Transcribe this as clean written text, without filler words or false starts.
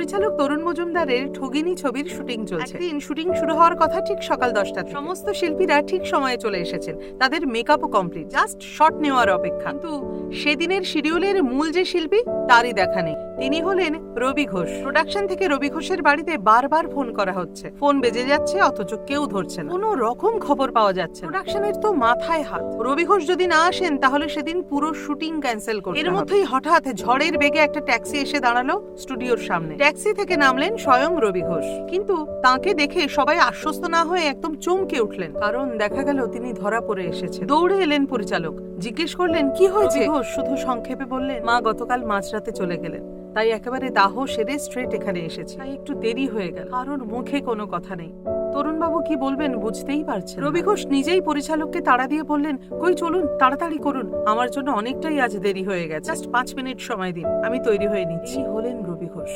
পরিচালক তরুণ মজুমদারের ঠগিনী ছবির শুটিং চলছে। একদিন শুটিং শুরু হওয়ার কথা ঠিক সকাল 10টা। সমস্ত শিল্পীরা ঠিক সময়ে চলে এসেছেন, তাদের মেকআপও কমপ্লিট, জাস্ট শট নেওয়ার অপেক্ষা। কিন্তু সেদিনের শিডিউলের মূল যে শিল্পী তারই দেখা নেই। তিনি হলেন রবি ঘোষ। প্রোডাকশন থেকে রবি ঘোষের বাড়িতে বারবার ফোন করা হচ্ছে, ফোন বেজে যাচ্ছে অথচ কেউ ধরছে না, কোনো রকম খবর পাওয়া যাচ্ছে। প্রোডাকশনের তো মাথায় হাত। রবি ঘোষ যদি না আসেন তাহলে সেদিন পুরো শুটিং ক্যান্সেল করতে হবে। এর মধ্যেই হঠাৎ ঝড়ের বেগে একটা ট্যাক্সি এসে দাঁড়ালো স্টুডিওর সামনে। ট্যাক্সি থেকে নামলেন স্বয়ং রবি ঘোষ, কিন্তু তাকে দেখে সবাই আশ্বস্ত না হয়ে একদম চমকে উঠলেন, কারণ দেখা গেল তিনি ধরা পড়ে এসেছেন। দৌড়ে এলেন পরিচালক, জিজ্ঞেস করলেন কি হয়েছে। রবি ঘোষ শুধু সংক্ষেপে বললেন, মা গতকাল মাঝরাতে চলে গেলেন, তাই একেবারে দাহ সেরে স্ট্রেট এখানে এসেছি, তাই একটু দেরি হয়ে গেল। কারোর মুখে কোনো কথা নেই। তরুণবাবু কি বলবেন বুঝতেই পারছেন। রবি ঘোষ নিজেই পরিচালককে তাড়া দিয়ে বললেন, কই চলুন তাড়াতাড়ি করুন, আমার জন্য অনেকটাই আজ দেরি হয়ে গেছে, জাস্ট 5 মিনিট সময় দিন, আমি তৈরি হয়ে নিচ্ছি। হলেন রবি ঘোষ।